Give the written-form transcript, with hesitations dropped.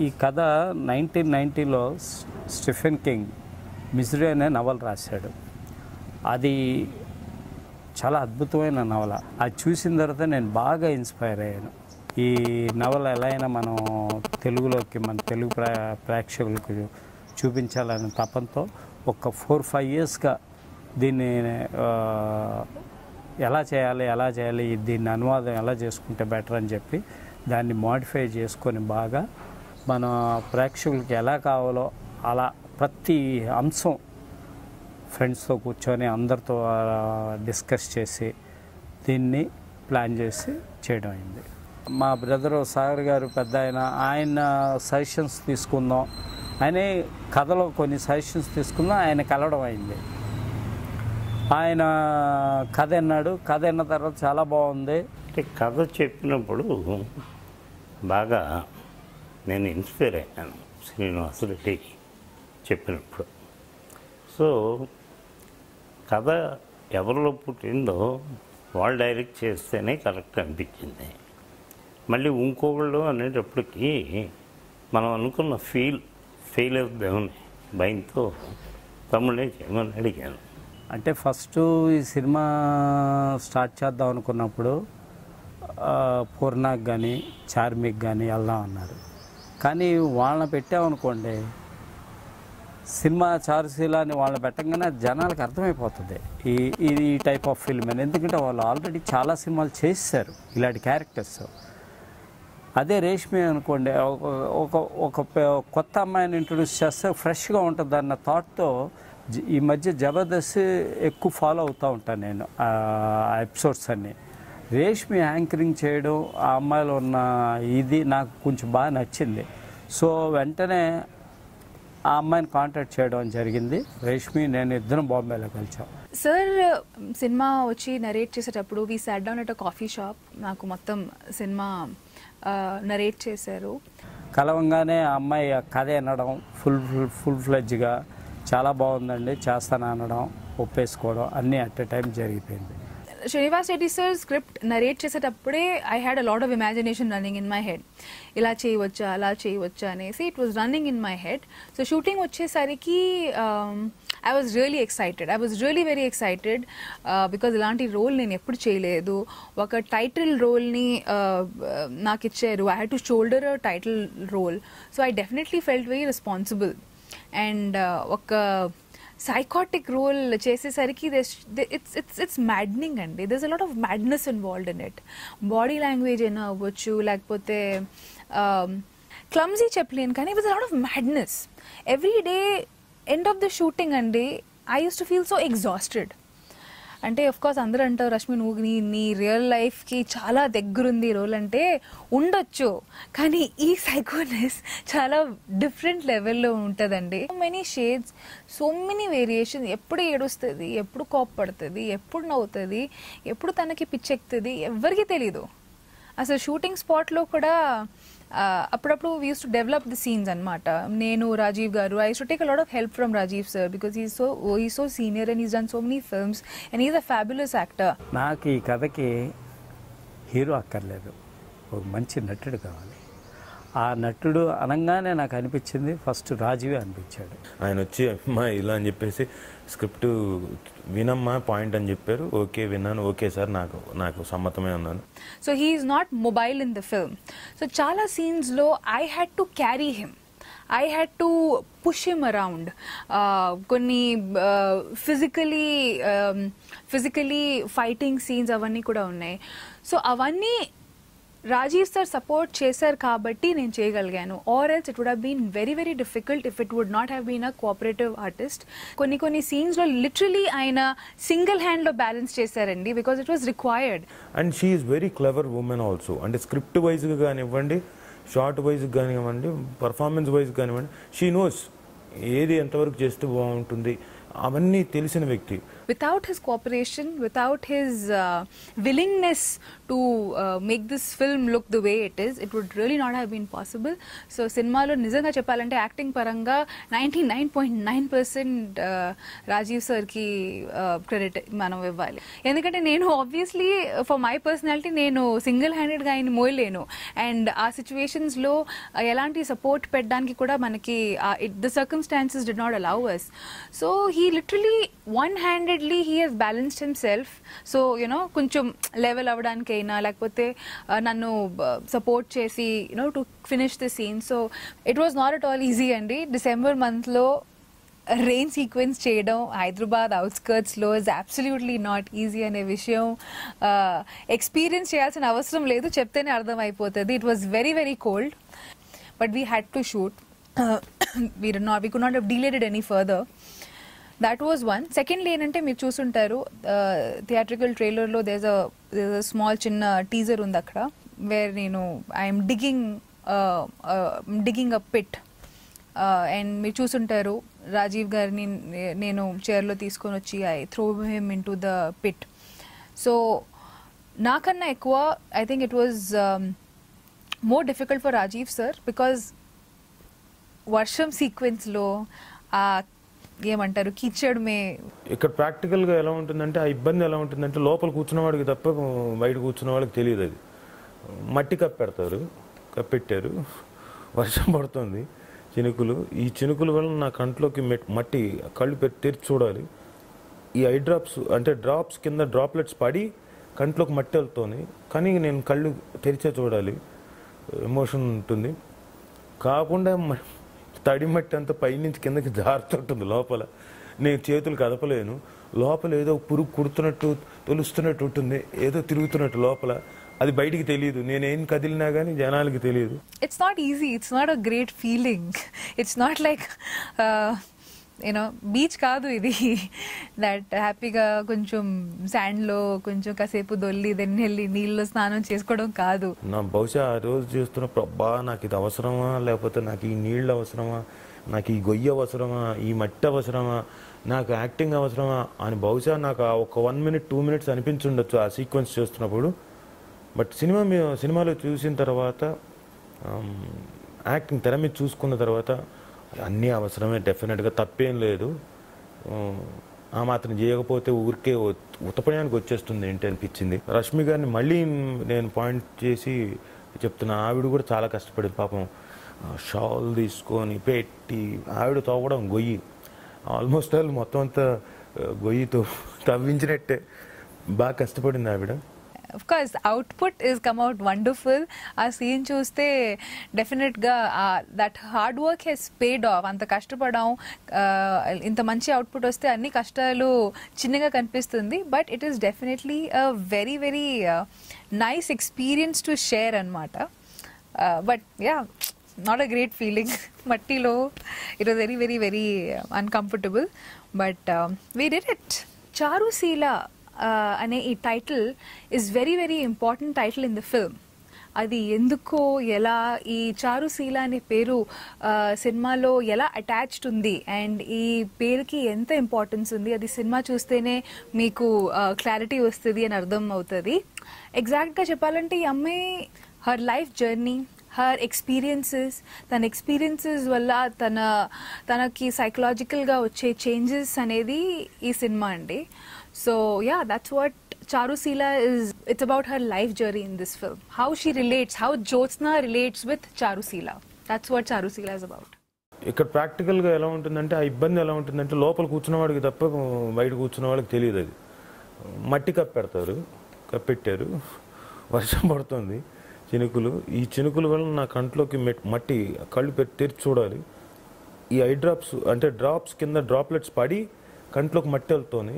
ఈ కథ 1990లో Stephen king misery అనే నవల రాశాడు. అది చాలా అద్భుతమైన నవల. అది చూసిన తర్వాత నేను బాగా ఇన్స్పైర్ అయ్యాను. ఈ నవల ఎలా అయినా మనం తెలుగులోకి, మన తెలుగు ప్రేక్షకులకు చూపించాలనే తపంతో ఒక 4-5 ఇయర్స్గా దీన్ని ఎలా చేయాలి, దీన్ని అనువాదం ఎలా చేసుకుంటే బెటర్ అని చెప్పి దాన్ని మోడిఫై చేసుకొని బాగా మన ప్రేక్షకులకి ఎలా కావాలో అలా ప్రతి అంశం ఫ్రెండ్స్తో కూర్చొని అందరితో డిస్కస్ చేసి దీన్ని ప్లాన్ చేసి చేయడం అయింది. మా బ్రదరు సాగర్ గారు పెద్ద ఆయన సజెషన్స్ తీసుకుందాం, ఆయనే కథలో కొన్ని సజెషన్స్ తీసుకుందాం, ఆయన కలవడం అయింది. ఆయన కథ విన్న తర్వాత చాలా బాగుంది. అంటే కథ చెప్పినప్పుడు బాగా నేను ఇన్స్పైర్ అయ్యాను శ్రీనివాసరెడ్డి చెప్పినప్పుడు. సో కథ ఎవరిలో పుట్టిందో వాళ్ళు డైరెక్ట్ చేస్తేనే కరెక్ట్ అనిపించింది. మళ్ళీ ఇంకొకళ్ళు అనేటప్పటికీ మనం అనుకున్న ఫెయిల్ అవుద్దామని భయంతో తమ్ముడే చేయమని అడిగాను. అంటే ఫస్ట్ ఈ సినిమా స్టార్ట్ చేద్దాం అనుకున్నప్పుడు పూర్ణాకి కానీ చార్మిక్ కానీ వెళ్దాం అన్నారు. కానీ వాళ్ళని పెట్టామనుకోండి, సినిమా చారుశీల అని వాళ్ళని పెట్టగానే జనాలకు అర్థమైపోతుంది ఈ టైప్ ఆఫ్ ఫిల్మ్ అని. ఎందుకంటే వాళ్ళు ఆల్రెడీ చాలా సినిమాలు చేశారు ఇలాంటి క్యారెక్టర్స్. అదే రేష్మి అనుకోండి, ఒక కొత్త అమ్మాయిని ఇంట్రొడ్యూస్ చేస్తే ఫ్రెష్గా ఉంటుంది అన్న థాట్తో ఈ మధ్య జబర్దస్త్ ఎక్కువ ఫాలో అవుతూ ఉంటాను నేను ఆ ఎపిసోడ్స్ అన్నీ. రేష్మి యాంకరింగ్ చేయడం, ఆ అమ్మాయిలో ఉన్న ఇది నాకు కొంచెం బాగా నచ్చింది. సో వెంటనే ఆ అమ్మాయిని కాంటాక్ట్ చేయడం జరిగింది. రేష్మి నేను ఇద్దరం బాంబేలో కలిసాం. సార్ సినిమా వచ్చి నరేట్ చేసేటప్పుడు we sat down at a coffee shop. నాకు మొత్తం సినిమా నరేట్ చేశారు. కలవంగానే ఆ అమ్మాయి కథ వినడం, ఫుల్ ఫ్లెడ్జ్గా చాలా బాగుందండి చేస్తాను అనడం, ఒప్పేసుకోవడం అన్నీ అట్ ఎ టైం జరిగిపోయింది. Srinivas Reddy sir script narrate చేసేటప్పుడే I had a lot of imagination running in my head. ఇలా చేయవచ్చా, అలా చేయవచ్చా అనేసి it was running in my head. So shooting వచ్చేసరికి I was really excited. I was really very excited because ఇలాంటి role నేను ఎప్పుడు చేయలేదు. ఒక టైటిల్ రోల్ని నాకు ఇచ్చారు. I had to shoulder a title role. So I definitely felt very responsible. And ఒక సైకాటిక్ రోల్ చేసేసరికి ఇట్స్ మ్యాడ్నింగ్ అండి. There's a lot of madness involved in it. Body language అయినా అవ్వచ్చు, లేకపోతే క్లమ్జీ చెప్పలేను, కానీ it was a lot of madness. Every day end of the shooting అండి I use to feel so exhausted. అంటే course అందరూ అంటారు, రష్మి నువ్వు నీ రియల్ లైఫ్కి చాలా దగ్గరుంది రోల్ అంటే ఉండొచ్చు, కానీ ఈ సైకోనెస్ చాలా డిఫరెంట్ లెవెల్లో ఉంటుందండి. So many shades, so many variation. ఎప్పుడు ఏడుస్తుంది, ఎప్పుడు కోప్పడుతుంది, ఎప్పుడు నవ్వుతుంది, ఎప్పుడు తనకి పిచ్చెక్కుతుంది, ఎవరికి తెలీదు. అసలు షూటింగ్ స్పాట్లో కూడా అప్పుడప్పుడు we use to develop the scenes అనమాట. నేను, Rajiv garu, I use to take a lot of help from Rajiv sir because he so senior and he's done so many films and he's a fabulous actor. నాకు ఈ కథకి hero అక్కర్లేదు, ఒక మంచి నటుడు కావాలి. ఆ నటుడు అనగానే నాకు అనిపించింది ఫస్ట్ రాజీవే అనిపించాడు. ఆయన వచ్చి అమ్మా ఇలా అని చెప్పేసి స్క్రిప్ట్ వినమ్మా పాయింట్ అని చెప్పారు. ఓకే విన్నాను, ఓకే సార్ నాకు సమ్మతమే ఉన్నాను. So he is not mobile in the film. So చాలా సీన్స్లో I had to carry him, I had to push him around. కొన్ని ఫిజికలీ ఫైటింగ్ సీన్స్ అవన్నీ కూడా ఉన్నాయి. సో అవన్నీ రాజీవ్ సార్ సపోర్ట్ చేశారు కాబట్టి నేను చేయగలిగాను. Or else it would have been very very difficult if it would not have been a cooperative artist. కొన్ని సీన్స్లో లిటరలీ ఆయన సింగిల్ హ్యాండ్లో బ్యాలెన్స్ చేశారండి because it was required. And she is very clever women also. అంటే script వైజ్గా కానివ్వండి, short వైజ్గా కానివ్వండి, పర్ఫార్మెన్స్ వైజ్ కానివ్వండి, షీ నోస్ ఏది ఎంతవరకు చేస్తే బాగుంటుంది అవన్నీ తెలిసిన వ్యక్తి. without his cooperation, without his willingness to make this film look the way it is, it would really not have been possible. So సినిమాలో నిజంగా చెప్పాలంటే యాక్టింగ్ పరంగా 99.9% రాజీవ్ సార్కి క్రెడిట్ మనం ఇవ్వాలి. ఎందుకంటే నేను ఆబ్వియస్లీ ఫర్ మై పర్సనాలిటీ నేను సింగిల్ హ్యాండెడ్గా ఆయన మోయలేను. అండ్ ఆ సిచ్యువేషన్స్లో ఎలాంటి సపోర్ట్ పెట్టడానికి కూడా మనకి the circumstances did not allow us. So he literally one-handedly he has balanced himself. So కొంచెం లెవెల్ అవ్వడానికైనా లేకపోతే నన్ను సపోర్ట్ చేసి to finish the scene. So it was not at all easy అండి. డిసెంబర్ మంత్లో రెయిన్ సీక్వెన్స్ చేయడం హైదరాబాద్ అవుట్స్కర్ట్స్లో is absolutely not easy అనే విషయం ఎక్స్పీరియన్స్ చేయాల్సిన అవసరం లేదు, చెప్తేనే అర్థమైపోతుంది. It was very very cold but we had to shoot. we could not have delayed it any further. That was one. Secondly ఏంటంటే మీరు చూసుంటారు థియేట్రికల్ ట్రైలర్లో there's a small చిన్న టీజర్ ఉంది అక్కడ వేర్ నేను I'm digging a pit and మీరు చూసుంటారు రాజీవ్ గారిని నేను చైర్లో తీసుకొని వచ్చి I throw him into the pit. So నాకన్నా ఎక్కువ I think it was more difficult for Rajiv sir because వర్షం సీక్వెన్స్లో ఏమంటారు కిచడ్మే. ఇక్కడ ప్రాక్టికల్గా ఎలా ఉంటుందంటే ఆ ఇబ్బంది ఎలా ఉంటుందంటే లోపల కూర్చున్నవాడికి తప్ప బయట కూర్చున్న వాళ్ళకి తెలియదు. అది మట్టి కప్పెట్టారు, వర్షం పడుతుంది, చినుకులు. ఈ చినుకుల వల్ల నా కంట్లోకి మట్టి కళ్ళు తెరిచి చూడాలి. ఈ ఐ డ్రాప్స్ అంటే డ్రాప్స్ కింద డ్రాప్లెట్స్ పడి కంట్లోకి మట్టి వెళ్తుంది, కానీ నేను కళ్ళు తెరిచే చూడాలి. ఎమోషన్ ఉంటుంది. కాకుండా తడి మట్టి అంతా పైనుంచి కిందకి జారుతుంటుంది లోపల. నేను చేతులు కదపలేను. లోపల ఏదో పురుగు కుడుతున్నట్టు తొలుస్తున్నట్టు ఉంటుంది, ఏదో తిరుగుతున్నట్టు లోపల. అది బయటికి తెలియదు, నేనేం కదిలినా కానీ జనాలకి తెలియదు. It's not easy, it's not a great feeling. It's not like beach కాదు ఇది దట్ హ్యాపీగా కొంచెం శాండ్లో కొంచెం కాసేపు దొల్లి దాన్ని వెళ్ళి నీళ్ళలో స్నానం చేసుకోవడం కాదు. నా బహుశా ఆ రోజు చేస్తున్నప్పుడు అబ్బా నాకు ఇది అవసరమా, లేకపోతే నాకు ఈ నీళ్ళు అవసరమా, నాకు ఈ గొయ్యి అవసరమా, ఈ మట్టి అవసరమా, నాకు యాక్టింగ్ అవసరమా అని బహుశా నాకు ఒక 1 minute 2 minutes అనిపించుండొచ్చు ఆ సీక్వెన్స్ చేస్తున్నప్పుడు. బట్ సినిమాలో చూసిన తర్వాత యాక్టింగ్ తెర మీద చూసుకున్న తర్వాత అన్నీ అవసరమే, డెఫినెట్గా తప్పేం లేదు. ఆ మాత్రం చేయకపోతే ఊరికే ఉతపడానికి వచ్చేస్తుంది ఏంటి అనిపించింది. రష్మి గారిని మళ్ళీ నేను పాయింట్ చేసి చెప్తున్నా, ఆవిడ కూడా చాలా కష్టపడింది పాపం. షాల్ తీసుకొని పెట్టి ఆవిడ తవ్వడం గొయ్యి ఆల్మోస్ట్ ఆల్ మొత్తం అంతా గొయ్యితో తవ్వించినట్టే బాగా కష్టపడింది ఆవిడ. Of course, output is come out wonderful. ఆ సీన్ చూస్తే డెఫినెట్గా that hard work he's paid off. అంత కష్టపడడం, ఇంత మంచి అవుట్పుట్ వస్తే అన్ని కష్టాలు చిన్నగా కనిపిస్తుంది. But it is definitely a very very nice experience to share అనమాట. But ya, not a great feeling. మట్టిలో it was very very very uncomfortable but we did it. Charuseela అనే ఈ title is very very important title in the film. అది ఎందుకో ఎలా ఈ చారుశీల అనే పేరు సినిమాలో ఎలా అటాచ్డ్ ఉంది అండ్ ఈ పేరుకి ఎంత ఇంపార్టెన్స్ ఉంది అది సినిమా చూస్తేనే మీకు క్లారిటీ వస్తుంది అని అర్థం అవుతుంది. ఎగ్జాక్ట్గా చెప్పాలంటే ఈ అమ్మాయి her life journey, her experiences, తన ఎక్స్పీరియన్సెస్ వల్ల తనకి సైకలాజికల్గా వచ్చే చేంజెస్ అనేది ఈ సినిమా అండి. So yeah, that's what Charusila is. It's about her life journey in this film. How she relates, how Jyotsna relates with Charusila. That's what Charusila is about. ఇక్కడ ప్రాక్టికల్గా ఎలా ఉంటుందంటే ఆ ఇబ్బంది ఎలా ఉంటుందంటే లోపల కూర్చున్నవాడికి తప్ప బయట కూర్చున్న వాళ్ళకి తెలియదు. అది మట్టి కప్పెట్టారు, వర్షం పడుతుంది, చినుకులు. ఈ చినుకుల వల్ల నా కంట్లోకి మట్టి కళ్ళు తెరిచి చూడాలి. ఈ ఐ డ్రాప్స్ అంటే డ్రాప్స్ కింద డ్రాప్లెట్స్ పడి కంట్లోకి మట్టి వెళ్తుంది,